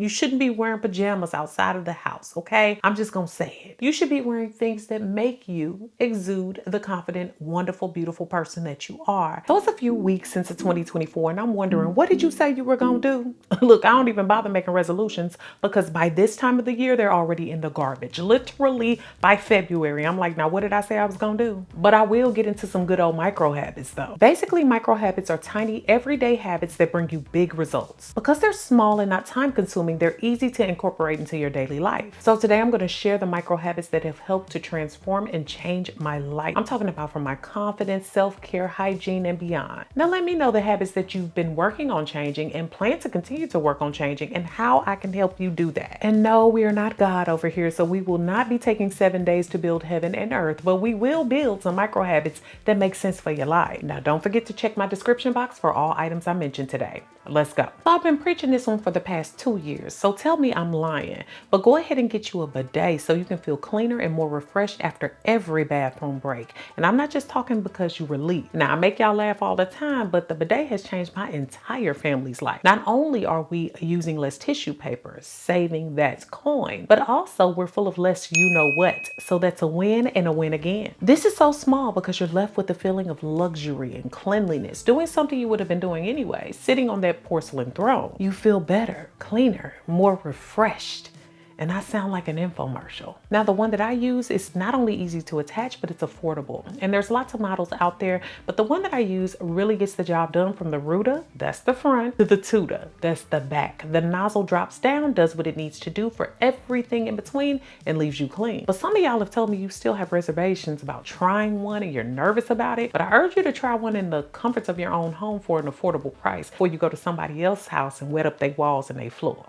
You shouldn't be wearing pajamas outside of the house, okay? I'm just gonna say it. You should be wearing things that make you exude the confident, wonderful, beautiful person that you are. So it's a few weeks since 2024 and I'm wondering, what did you say you were gonna do? Look, I don't even bother making resolutions because by this time of the year, they're already in the garbage. Literally by February, I'm like, now what did I say I was gonna do? But I will get into some good old micro habits though. Basically, micro habits are tiny, everyday habits that bring you big results. Because they're small and not time consuming, they're easy to incorporate into your daily life. So today I'm gonna share the micro habits that have helped to transform and change my life. I'm talking about from my confidence, self-care, hygiene, and beyond. Now let me know the habits that you've been working on changing and plan to continue to work on changing and how I can help you do that. And no, we are not God over here, so we will not be taking 7 days to build heaven and earth, but we will build some micro habits that make sense for your life. Now don't forget to check my description box for all items I mentioned today. Let's go. So I've been preaching this one for the past 2 years, so tell me I'm lying, but go ahead and get you a bidet so you can feel cleaner and more refreshed after every bathroom break. And I'm not just talking because you relief. Now I make y'all laugh all the time, but the bidet has changed my entire family's life. Not only are we using less tissue paper, saving that coin, but also we're full of less you know what. So that's a win and a win again. This is so small because you're left with the feeling of luxury and cleanliness, doing something you would have been doing anyway, sitting on that porcelain throne. You feel better, cleaner, more refreshed. And I sound like an infomercial. Now, the one that I use is not only easy to attach, but it's affordable. And there's lots of models out there, but the one that I use really gets the job done from the Ruta, that's the front, to the Tuta, that's the back. The nozzle drops down, does what it needs to do for everything in between, and leaves you clean. But some of y'all have told me you still have reservations about trying one and you're nervous about it, but I urge you to try one in the comforts of your own home for an affordable price before you go to somebody else's house and wet up their walls and their floor.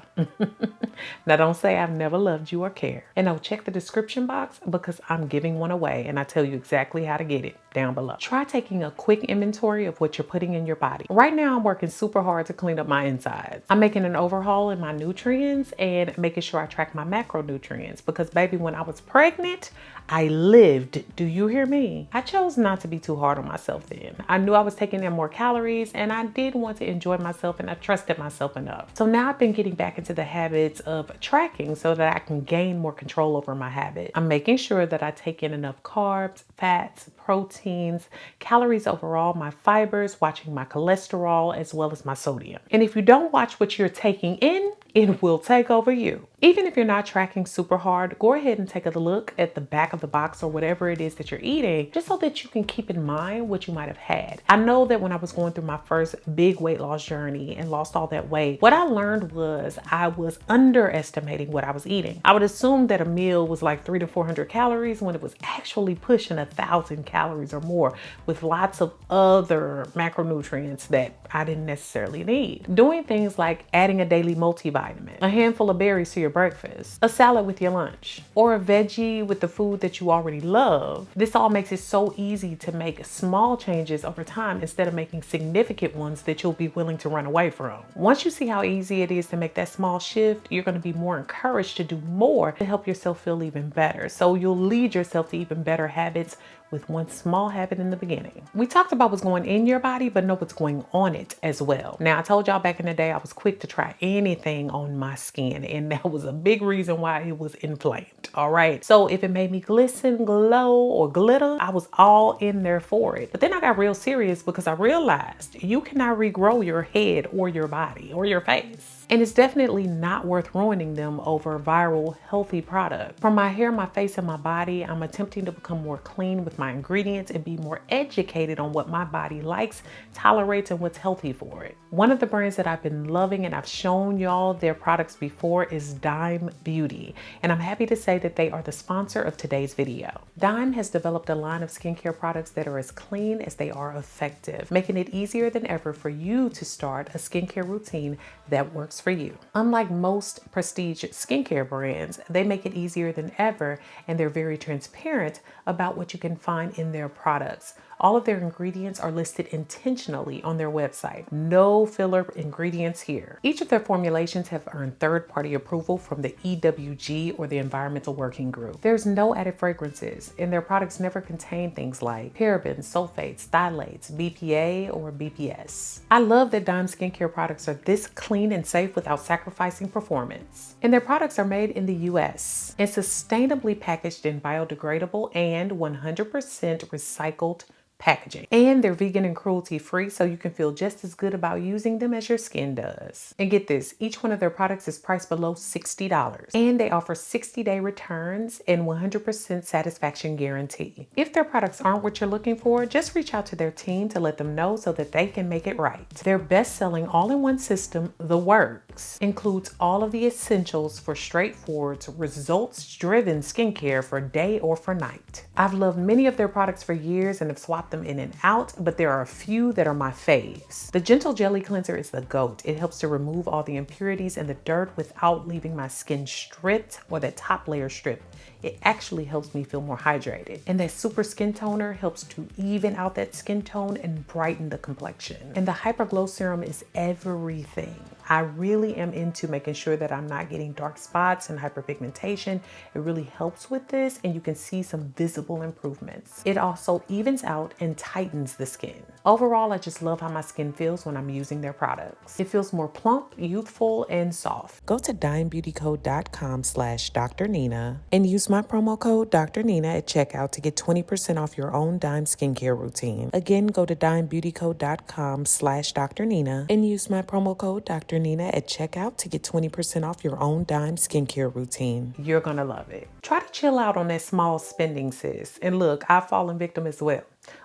Now don't say I've never loved you or care. And no, check the description box because I'm giving one away and I tell you exactly how to get it down below. Try taking a quick inventory of what you're putting in your body. Right now, I'm working super hard to clean up my insides. I'm making an overhaul in my nutrients and making sure I track my macronutrients because baby, when I was pregnant, I lived. Do you hear me? I chose not to be too hard on myself then. I knew I was taking in more calories and I did want to enjoy myself and I trusted myself enough. So now I've been getting back into the habits of tracking so that I can gain more control over my habit. I'm making sure that I take in enough carbs, fats, proteins, calories overall, my fibers, watching my cholesterol, as well as my sodium. And if you don't watch what you're taking in, it will take over you. Even if you're not tracking super hard, go ahead and take a look at the back of the box or whatever it is that you're eating, just so that you can keep in mind what you might have had. I know that when I was going through my first big weight loss journey and lost all that weight, what I learned was I was underestimating what I was eating. I would assume that a meal was like 300 to 400 calories when it was actually pushing 1,000 calories or more with lots of other macronutrients that I didn't necessarily need. Doing things like adding a daily multivitamin, a handful of berries to your breakfast, a salad with your lunch, or a veggie with the food that you already love. This all makes it so easy to make small changes over time instead of making significant ones that you'll be willing to run away from. Once you see how easy it is to make that small shift, you're going to be more encouraged to do more to help yourself feel even better. So you'll lead yourself to even better habits with one small habit in the beginning. We talked about what's going in your body, but know what's going on it as well. Now, I told y'all back in the day, I was quick to try anything on my skin, and that was a big reason why it was inflamed, all right? So if it made me glisten, glow, or glitter, I was all in there for it. But then I got real serious because I realized you cannot regrow your head or your body or your face. And it's definitely not worth ruining them over viral, healthy product. For my hair, my face, and my body, I'm attempting to become more clean with my ingredients and be more educated on what my body likes, tolerates, and what's healthy for it. One of the brands that I've been loving and I've shown y'all their products before is Dime Beauty. And I'm happy to say that they are the sponsor of today's video. Dime has developed a line of skincare products that are as clean as they are effective, making it easier than ever for you to start a skincare routine that works for you. Unlike most prestige skincare brands, they make it easier than ever and they're very transparent about what you can find in their products. All of their ingredients are listed intentionally on their website. No filler ingredients here. Each of their formulations have earned third-party approval from the EWG or the Environmental Working Group. There's no added fragrances, and their products never contain things like parabens, sulfates, phthalates, BPA, or BPS. I love that Dime skincare products are this clean and safe without sacrificing performance. And their products are made in the US and sustainably packaged in biodegradable and 100% recycled packaging. And they're vegan and cruelty free, so you can feel just as good about using them as your skin does. And get this, each one of their products is priced below $60. And they offer 60-day returns and 100% satisfaction guarantee. If their products aren't what you're looking for, just reach out to their team to let them know so that they can make it right. Their best-selling all-in-one system, The Works, includes all of the essentials for straightforward, results-driven skincare for day or for night. I've loved many of their products for years and have swapped them in and out, but there are a few that are my faves. The Gentle Jelly Cleanser is the GOAT. It helps to remove all the impurities and the dirt without leaving my skin stripped or that top layer stripped. It actually helps me feel more hydrated. And that Super Skin Toner helps to even out that skin tone and brighten the complexion. And the Hyper Glow Serum is everything. I really am into making sure that I'm not getting dark spots and hyperpigmentation. It really helps with this, and you can see some visible improvements. It also evens out and tightens the skin. Overall, I just love how my skin feels when I'm using their products. It feels more plump, youthful, and soft. Go to dimebeautyco.com/drnina and use my promo code drnina at checkout to get 20% off your own Dime skincare routine. Again, go to dimebeautyco.com/drnina and use my promo code drnina at checkout to get 20% off your own Dime skincare routine. You're gonna love it. Try to chill out on that small spending, sis. And look, I've fallen victim as well.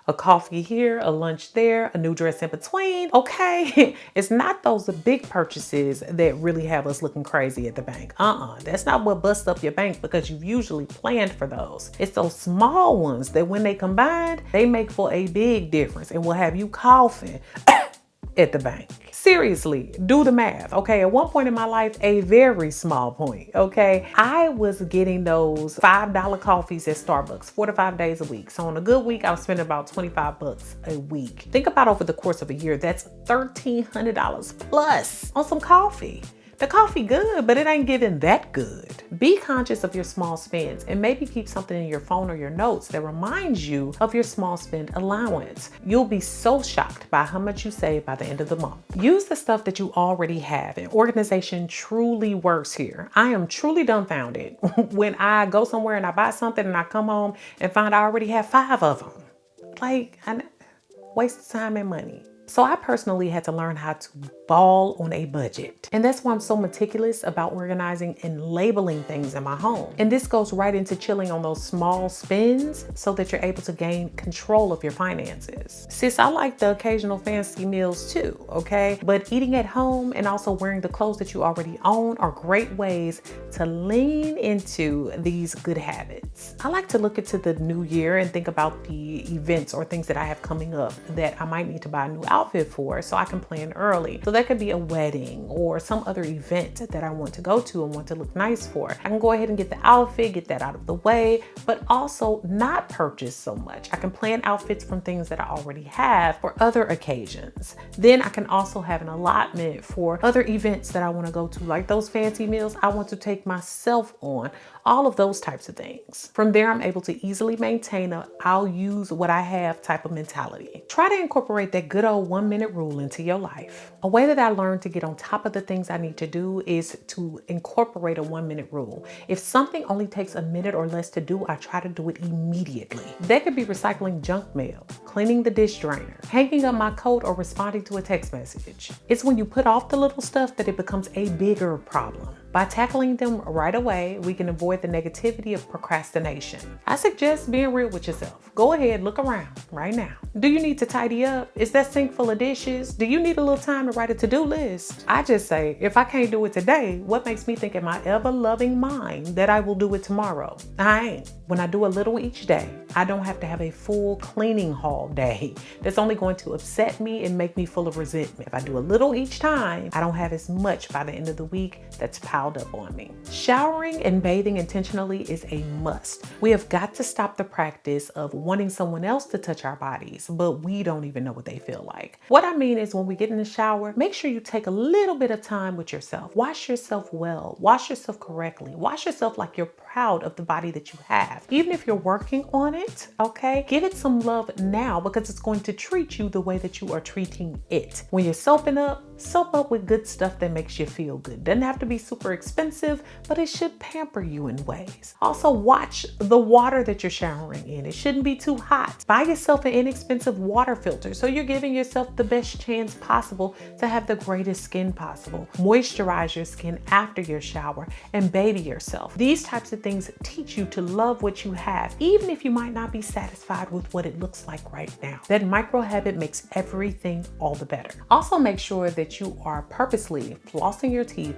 A coffee here, a lunch there, a new dress in between. Okay, it's not those big purchases that really have us looking crazy at the bank. That's not what busts up your bank, because you've usually planned for those. It's those small ones that when they combine, they make for a big difference and will have you coughing at the bank. Seriously, do the math, okay? At one point in my life, a very small point, okay? I was getting those $5 coffees at Starbucks 4 to 5 days a week. So on a good week, I was spending about $25 a week. Think about over the course of a year, that's $1,300 plus on some coffee. The coffee good, but it ain't getting that good. Be conscious of your small spends and maybe keep something in your phone or your notes that reminds you of your small spend allowance. You'll be so shocked by how much you save by the end of the month. Use the stuff that you already have, and organization truly works here. I am truly dumbfounded when I go somewhere and I buy something and I come home and find I already have 5 of them. Like, I waste time and money. So I personally had to learn how to ball on a budget. And that's why I'm so meticulous about organizing and labeling things in my home. And this goes right into chilling on those small spends so that you're able to gain control of your finances. Sis, I like the occasional fancy meals too, okay? But eating at home and also wearing the clothes that you already own are great ways to lean into these good habits. I like to look into the new year and think about the events or things that I have coming up that I might need to buy a new outfit for, so I can plan early. So that could be a wedding or some other event that I want to go to and want to look nice for. I can go ahead and get the outfit, get that out of the way, but also not purchase so much. I can plan outfits from things that I already have for other occasions. Then I can also have an allotment for other events that I want to go to, like those fancy meals I want to take myself on, all of those types of things. From there, I'm able to easily maintain a I'll use what I have type of mentality. Try to incorporate that good old 1-minute rule into your life. A way that I learned to get on top of the things I need to do is to incorporate a 1-minute rule. If something only takes a minute or less to do, I try to do it immediately. That could be recycling junk mail, cleaning the dish drainer, hanging up my coat, or responding to a text message. It's when you put off the little stuff that it becomes a bigger problem. By tackling them right away, we can avoid the negativity of procrastination. I suggest being real with yourself. Go ahead, look around right now. Do you need to tidy up? Is that sink full of dishes? Do you need a little time to write a to-do list? I just say, if I can't do it today, what makes me think in my ever-loving mind that I will do it tomorrow? I ain't. When I do a little each day, I don't have to have a full cleaning haul day. That's only going to upset me and make me full of resentment. If I do a little each time, I don't have as much by the end of the week. That's power piled up on me. Showering and bathing intentionally is a must. We have got to stop the practice of wanting someone else to touch our bodies, but we don't even know what they feel like. What I mean is when we get in the shower, make sure you take a little bit of time with yourself. Wash yourself well, wash yourself correctly, wash yourself like you're proud of the body that you have. Even if you're working on it, okay, give it some love now because it's going to treat you the way that you are treating it. When you're soaping up, soap up with good stuff that makes you feel good. Doesn't have to be super expensive, but it should pamper you in ways. Also, watch the water that you're showering in. It shouldn't be too hot. Buy yourself an inexpensive water filter so you're giving yourself the best chance possible to have the greatest skin possible. Moisturize your skin after your shower and baby yourself. These types of things teach you to love what you have, even if you might not be satisfied with what it looks like right now. That micro habit makes everything all the better. Also, make sure that you are purposely flossing your teeth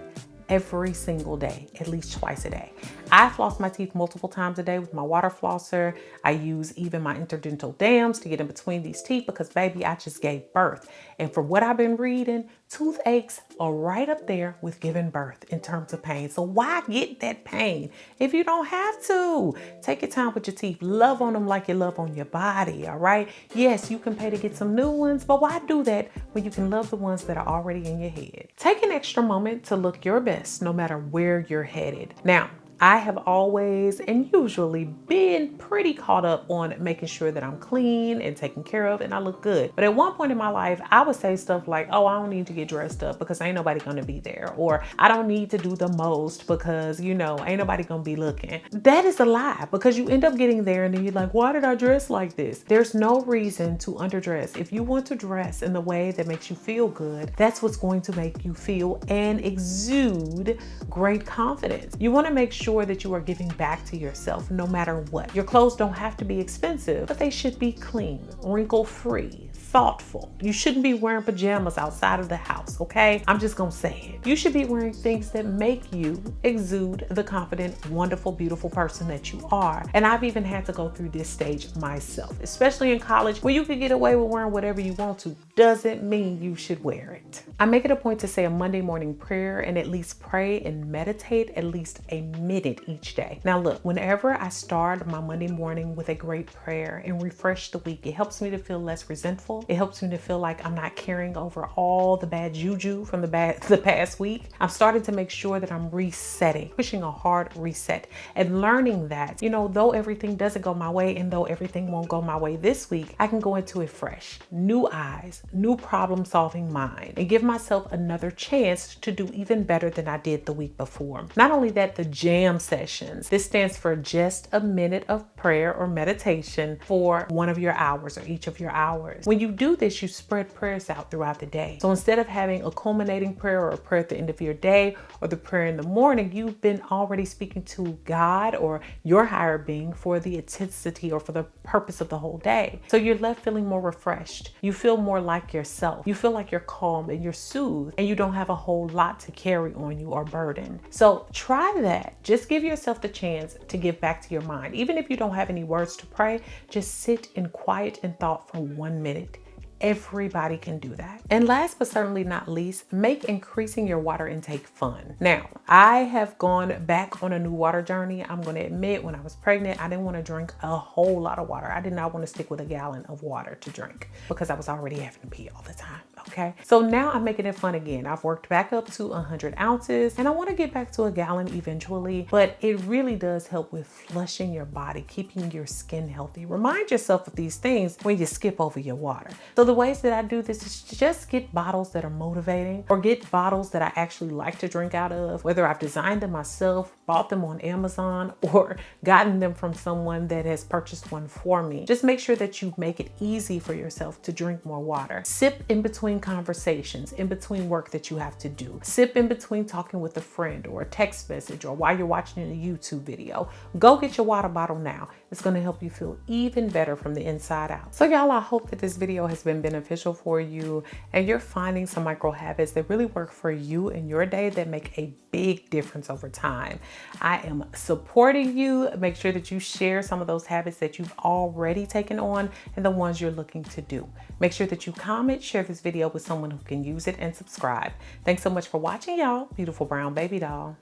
every single day, at least twice a day. I floss my teeth multiple times a day with my water flosser. I use even my interdental dams to get in between these teeth because baby, I just gave birth. And from what I've been reading, toothaches are right up there with giving birth in terms of pain. So why get that pain if you don't have to? Take your time with your teeth. Love on them like you love on your body, all right? Yes, you can pay to get some new ones, but why do that when you can love the ones that are already in your head? Take an extra moment to look your best no matter where you're headed. Now, I have always and usually been pretty caught up on making sure that I'm clean and taken care of and I look good. But at one point in my life, I would say stuff like, oh, I don't need to get dressed up because ain't nobody gonna be there. Or I don't need to do the most because, you know, ain't nobody gonna be looking. That is a lie because you end up getting there and then you're like, why did I dress like this? There's no reason to underdress. If you want to dress in the way that makes you feel good, that's what's going to make you feel and exude great confidence. You wanna make sure that you are giving back to yourself no matter what. Your clothes don't have to be expensive, but they should be clean, wrinkle-free, thoughtful. You shouldn't be wearing pajamas outside of the house, okay? I'm just gonna say it. You should be wearing things that make you exude the confident, wonderful, beautiful person that you are. And I've even had to go through this stage myself, especially in college where you could get away with wearing whatever you want to. Doesn't mean you should wear it. I make it a point to say a Monday morning prayer and at least pray and meditate at least a minute each day. Now look, whenever I start my Monday morning with a great prayer and refresh the week, it helps me to feel less resentful. It helps me to feel like I'm not carrying over all the bad juju from the past week. I'm starting to make sure that I'm resetting, pushing a hard reset and learning that, you know, though everything doesn't go my way and though everything won't go my way this week, I can go into it fresh, new eyes, new problem solving mind, and give myself another chance to do even better than I did the week before. Not only that, the jam sessions. This stands for just a minute of prayer or meditation for one of your hours or each of your hours. When you do this, you spread prayers out throughout the day. So instead of having a culminating prayer or a prayer at the end of your day or the prayer in the morning, you've been already speaking to God or your higher being for the intensity or for the purpose of the whole day. So you're left feeling more refreshed. You feel more like yourself. You feel like you're calm and you're soothed and you don't have a whole lot to carry on you or burden. So try that. Just give yourself the chance to give back to your mind. Even if you don't have any words to pray, just sit in quiet and thought for 1 minute. Everybody can do that. And last but certainly not least, make increasing your water intake fun. Now, I have gone back on a new water journey. I'm going to admit when I was pregnant, I didn't want to drink a whole lot of water. I did not want to stick with a gallon of water to drink because I was already having to pee all the time. Okay. So now I'm making it fun again. I've worked back up to 100 ounces and I want to get back to a gallon eventually, but it really does help with flushing your body, keeping your skin healthy. Remind yourself of these things when you skip over your water. So the ways that I do this is just get bottles that are motivating or get bottles that I actually like to drink out of, whether I've designed them myself, bought them on Amazon, or gotten them from someone that has purchased one for me. Just make sure that you make it easy for yourself to drink more water. Sip in between conversations, in between work that you have to do. Sip in between talking with a friend or a text message or while you're watching a YouTube video. Go get your water bottle now. It's going to help you feel even better from the inside out. So y'all, I hope that this video has been beneficial for you and you're finding some micro habits that really work for you in your day that make a big difference over time. I am supporting you. Make sure that you share some of those habits that you've already taken on and the ones you're looking to do. Make sure that you comment, share this video with someone who can use it, and subscribe. Thanks so much for watching, y'all. Beautiful brown baby doll.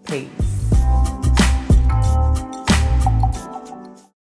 Peace.